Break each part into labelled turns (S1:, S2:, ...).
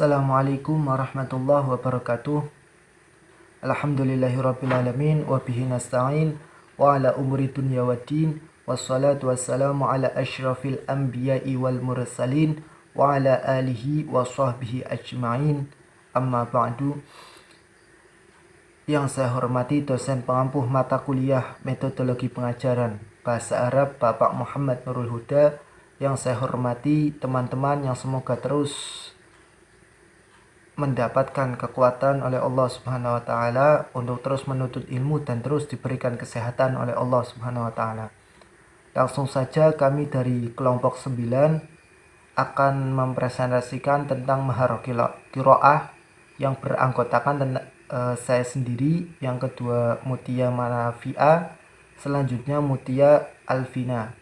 S1: Assalamualaikum warahmatullahi wabarakatuh. Alhamdulillahirrabbilalamin. Wabihi nasta'in. Wa ala umuri dunya wa din. Wassalatu wassalamu ala ashrafil anbiya'i wal mursalin. Wa ala alihi wa sahbihi ajma'in. Amma ba'du. Yang saya hormati dosen pengampuh mata kuliah metodologi pengajaran Bahasa Arab Bapak Muhammad Nurul Huda. Yang saya hormati teman-teman yang semoga terus mendapatkan kekuatan oleh Allah Subhanahu wa taala untuk terus menuntut ilmu dan terus diberikan kesehatan oleh Allah Subhanahu wa taala. Langsung saja kami dari kelompok 9 akan mempresentasikan tentang maharah qiraah yang beranggotakan saya sendiri, yang kedua Mutia Manafi'a, selanjutnya Mutia Alvina.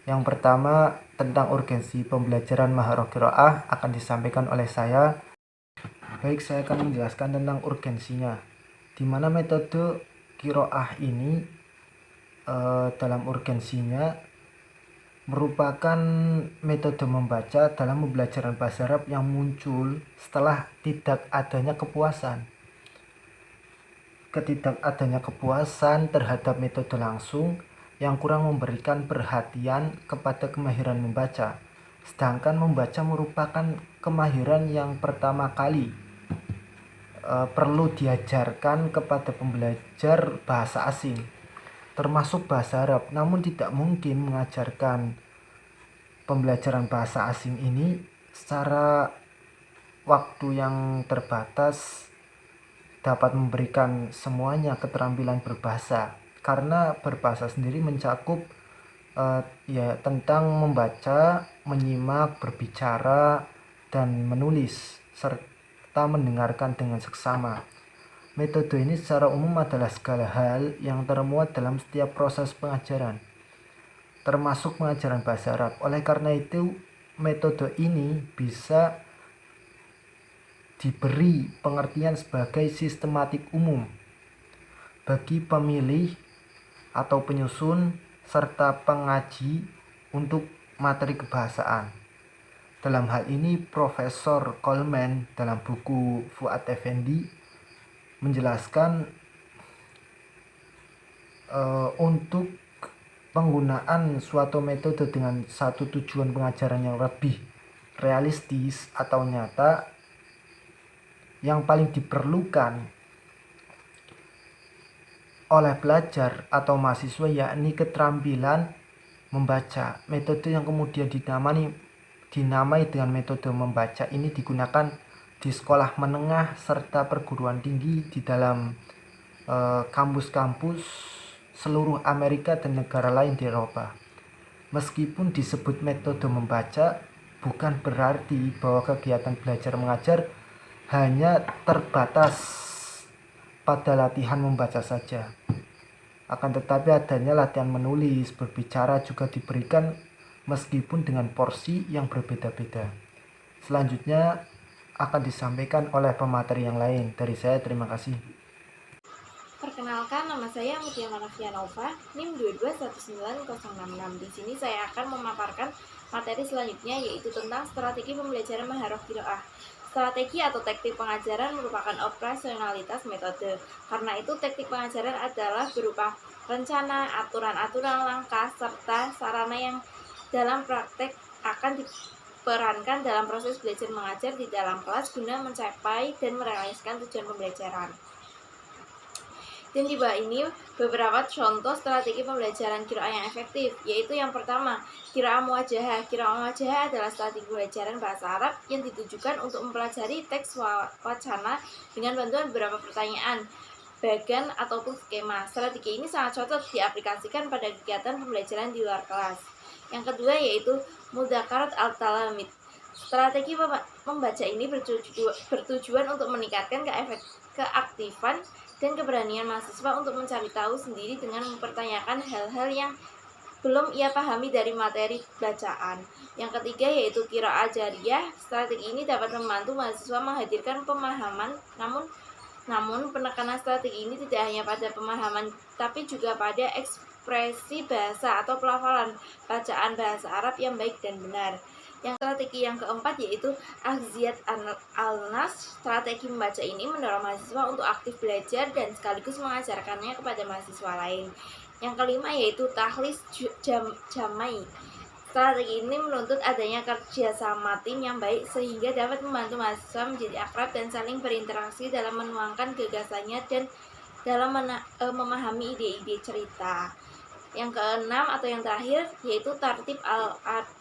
S1: Yang pertama tentang urgensi pembelajaran maharah qiraah akan disampaikan oleh saya. Baik, saya akan menjelaskan tentang urgensinya, di mana metode qiraah ini dalam urgensinya merupakan metode membaca dalam pembelajaran bahasa Arab yang muncul setelah tidak adanya kepuasan. Ketidakadanya kepuasan terhadap metode langsung yang kurang memberikan perhatian kepada kemahiran membaca, sedangkan membaca merupakan kemahiran yang pertama kali perlu diajarkan kepada pembelajar bahasa asing, termasuk bahasa Arab. Namun tidak mungkin mengajarkan pembelajaran bahasa asing ini secara waktu yang terbatas dapat memberikan semuanya keterampilan berbahasa, karena berbahasa sendiri mencakup tentang membaca, menyimak, berbicara, dan menulis serta mendengarkan dengan seksama. Metode ini secara umum adalah segala hal yang termuat dalam setiap proses pengajaran, termasuk pengajaran bahasa Arab. Oleh karena itu, metode ini bisa diberi pengertian sebagai sistematik umum bagi pemilih atau penyusun serta pengaji untuk materi kebahasaan. Dalam hal ini, Profesor Coleman dalam buku Fuad Effendi menjelaskan untuk penggunaan suatu metode dengan satu tujuan pengajaran yang lebih realistis atau nyata, yang paling diperlukan oleh pelajar atau mahasiswa yakni keterampilan membaca. Metode yang kemudian dinamai dengan metode membaca ini digunakan di sekolah menengah serta perguruan tinggi di dalam kampus-kampus seluruh Amerika dan negara lain di Eropa. Meskipun disebut metode membaca, bukan berarti bahwa kegiatan belajar mengajar hanya terbatas pada latihan membaca saja. Akan tetapi adanya latihan menulis, berbicara juga diberikan, meskipun dengan porsi yang berbeda-beda. Selanjutnya akan disampaikan oleh pemateri yang lain. Dari saya, terima kasih.
S2: Perkenalkan, nama saya Mutia Manafi'a Nova, NIM 2219066. Di sini saya akan memaparkan materi selanjutnya, yaitu tentang strategi pembelajaran maharah qiraah. Strategi atau teknik pengajaran merupakan operasionalitas metode. Karena itu, teknik pengajaran adalah berupa rencana, aturan-aturan langkah, serta sarana yang dalam praktek akan diperankan dalam proses belajar mengajar di dalam kelas guna mencapai dan merealisasikan tujuan pembelajaran. Dan di bawah ini beberapa contoh strategi pembelajaran qiraah yang efektif, yaitu yang pertama, qiraah muwajahah. Qiraah muwajahah adalah strategi pembelajaran bahasa Arab yang ditujukan untuk mempelajari teks wacana dengan bantuan beberapa pertanyaan, bagan ataupun skema. Strategi ini sangat cocok diaplikasikan pada kegiatan pembelajaran di luar kelas. Yang kedua yaitu mudhakarat al-talamid. Strategi membaca ini bertujuan untuk meningkatkan keaktifan dan keberanian mahasiswa untuk mencari tahu sendiri dengan mempertanyakan hal-hal yang belum ia pahami dari materi bacaan. Yang ketiga yaitu qiraah jariyah. Strategi ini dapat membantu mahasiswa menghadirkan pemahaman, namun penekanan strategi ini tidak hanya pada pemahaman, tapi juga pada ekspresi bahasa atau pelafalan bacaan bahasa Arab yang baik dan benar. Yang strategi yang keempat yaitu Akhziyat al-Nas. Strategi membaca ini mendorong mahasiswa untuk aktif belajar dan sekaligus mengajarkannya kepada mahasiswa lain. Yang kelima yaitu Tahlis Jamai. Strategi ini menuntut adanya kerjasama tim yang baik sehingga dapat membantu mahasiswa menjadi akrab dan saling berinteraksi dalam menuangkan gagasannya dan dalam memahami ide-ide cerita. Yang keenam atau yang terakhir yaitu Tartib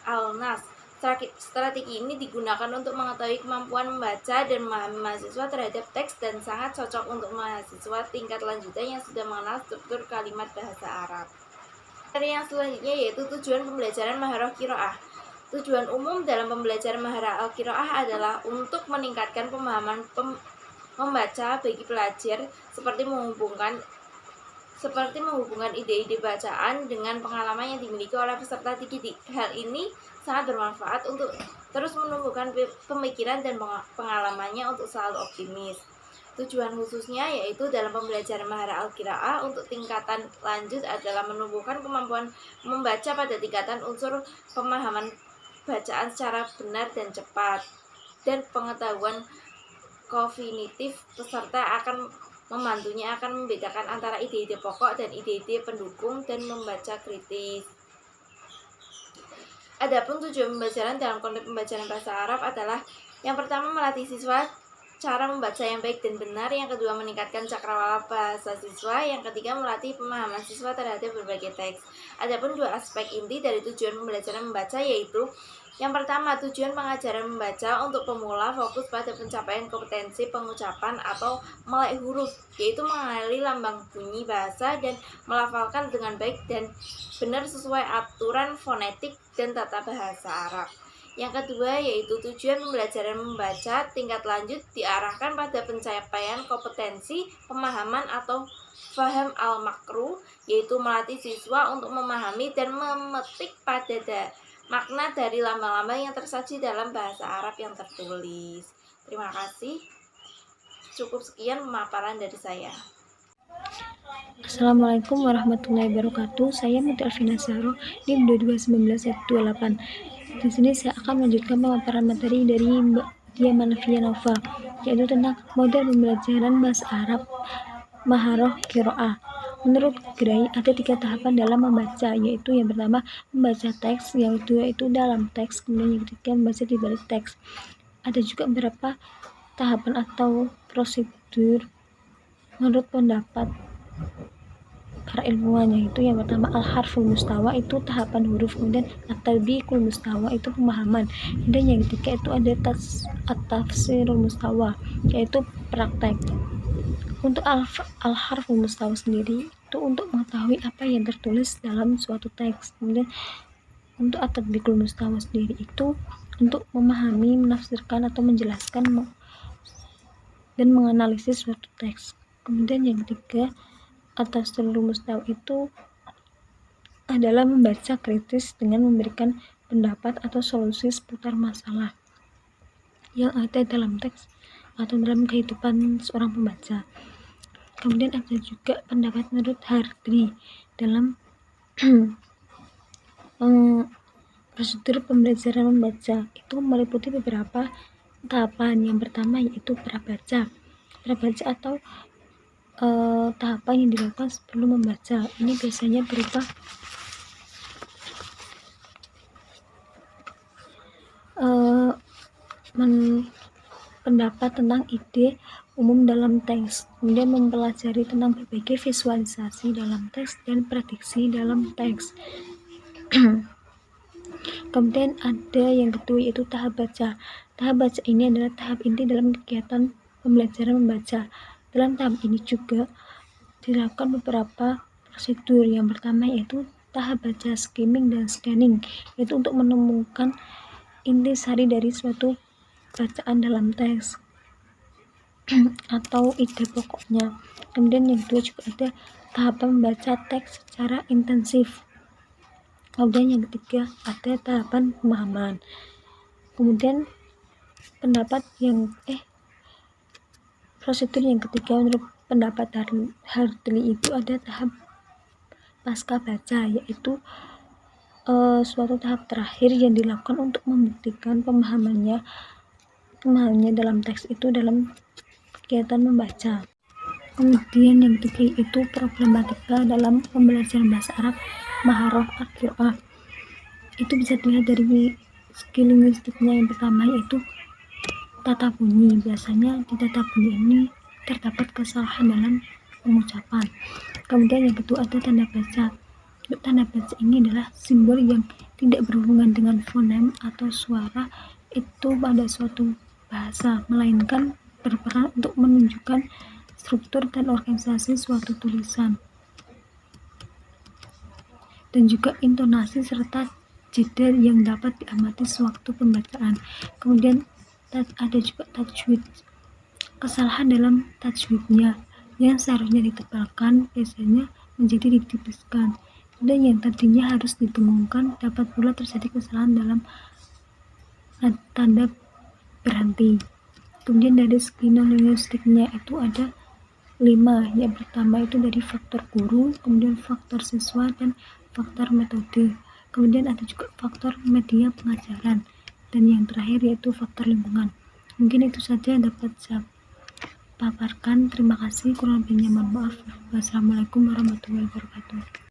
S2: al-Nas. Strategi ini digunakan untuk mengetahui kemampuan membaca dan memahami mahasiswa terhadap teks dan sangat cocok untuk mahasiswa tingkat lanjutan yang sudah mengenal struktur kalimat bahasa Arab. Materi yang selanjutnya yaitu tujuan pembelajaran Maharah Qiraah. Tujuan umum dalam pembelajaran Maharah Al-Qiraah adalah untuk meningkatkan pemahaman membaca bagi pelajar seperti menghubungkan ide-ide bacaan dengan pengalaman yang dimiliki oleh peserta didik. Hal ini sangat bermanfaat untuk terus menumbuhkan pemikiran dan pengalamannya untuk selalu optimis. Tujuan khususnya yaitu dalam pembelajaran Maharah Al-Qiraah untuk tingkatan lanjut adalah menumbuhkan kemampuan membaca pada tingkatan unsur pemahaman bacaan secara benar dan cepat, dan pengetahuan kognitif peserta akan membantunya akan membedakan antara ide-ide pokok dan ide-ide pendukung dan membaca kritis. Adapun tujuan pembelajaran dalam konteks pembelajaran bahasa Arab adalah yang pertama melatih siswa cara membaca yang baik dan benar, yang kedua meningkatkan cakrawala bahasa siswa, yang ketiga melatih pemahaman siswa terhadap berbagai teks. Adapun dua aspek inti dari tujuan pembelajaran membaca yaitu yang pertama, tujuan pengajaran membaca untuk pemula fokus pada pencapaian kompetensi pengucapan atau melek huruf, yaitu mengenali lambang bunyi bahasa dan melafalkan dengan baik dan benar sesuai aturan fonetik dan tata bahasa Arab. Yang kedua yaitu tujuan pembelajaran membaca tingkat lanjut diarahkan pada pencapaian kompetensi pemahaman atau faham al-makru, yaitu melatih siswa untuk memahami dan memetik pada makna dari lambang-lambang yang tersaji dalam bahasa Arab yang tertulis. Terima kasih. Cukup sekian pemaparan dari saya.
S3: Assalamualaikum warahmatullahi wabarakatuh. Saya Muti Alvina Saro, NIM 2219/28. Di sini saya akan melanjutkan pemaparan materi dari Mbak Dia Manafia Nova, yaitu tentang model pembelajaran bahasa Arab Maharah Qiraah. Menurut Gray, ada 3 tahapan dalam membaca, yaitu yang pertama membaca teks, yang kedua itu dalam teks, kemudian yang ketiga membaca di balik teks. Ada juga beberapa tahapan atau prosedur menurut pendapat para ilmuwan, yaitu yang pertama al-harful mustawa itu tahapan huruf, kemudian at-tadbiqul mustawa itu pemahaman, dan yang ketiga itu ada at-tafsirul mustawa yaitu praktek. Untuk al-harful mustawa sendiri itu untuk mengetahui apa yang tertulis dalam suatu teks. Kemudian untuk at-tadbiqul mustawa sendiri itu untuk memahami, menafsirkan atau menjelaskan dan menganalisis suatu teks. Kemudian yang ketiga at-tafsirul mustawa itu adalah membaca kritis dengan memberikan pendapat atau solusi seputar masalah yang ada dalam teks atau dalam kehidupan seorang pembaca. Kemudian ada juga pendapat menurut Hardy dalam prosedur pembelajaran membaca itu meliputi beberapa tahapan. Yang pertama yaitu prabaca atau tahapan yang dilakukan sebelum membaca. Ini biasanya berupa pendapat tentang ide umum dalam teks, kemudian mempelajari tentang berbagai visualisasi dalam teks dan prediksi dalam teks. Kemudian ada yang kedua yaitu tahap baca. Tahap baca ini adalah tahap inti dalam kegiatan pembelajaran membaca. Dalam tahap ini juga dilakukan beberapa prosedur. Yang pertama yaitu tahap baca skimming dan scanning, yaitu untuk menemukan intisari dari suatu bacaan dalam teks atau ide pokoknya. Kemudian yang kedua juga ada tahapan membaca teks secara intensif. Kemudian yang ketiga ada tahapan pemahaman. Kemudian prosedur yang ketiga menurut pendapat Hartley itu ada tahap pasca baca, yaitu suatu tahap terakhir yang dilakukan untuk membuktikan pemahamannya dalam teks itu dalam kegiatan membaca. Kemudian yang ketiga itu problematika dalam pembelajaran bahasa Arab Maharah Al-Qiraah. Itu bisa dilihat dari segi linguistiknya. Yang pertama yaitu tata bunyi. Biasanya di tata bunyi ini terdapat kesalahan dalam pengucapan. Kemudian yang kedua ada tanda baca. Tanda baca ini adalah simbol yang tidak berhubungan dengan fonem atau suara itu pada suatu bahasa, melainkan berperan untuk menunjukkan struktur dan organisasi suatu tulisan, dan juga intonasi serta jeda yang dapat diamati sewaktu pembacaan. Kemudian ada juga tajwid. Kesalahan dalam tajwidnya yang seharusnya ditebalkan biasanya menjadi ditipiskan, dan yang tadinya harus didengungkan. Dapat pula terjadi kesalahan dalam tanda berhenti. Kemudian dari segi non-linguistiknya itu ada 5. Yang pertama itu dari faktor guru, kemudian faktor siswa, dan faktor metode. Kemudian ada juga faktor media pengajaran, dan yang terakhir yaitu faktor lingkungan. Mungkin itu saja yang dapat saya paparkan. Terima kasih, kurang lebihnya mohon maaf. Wassalamualaikum warahmatullahi wabarakatuh.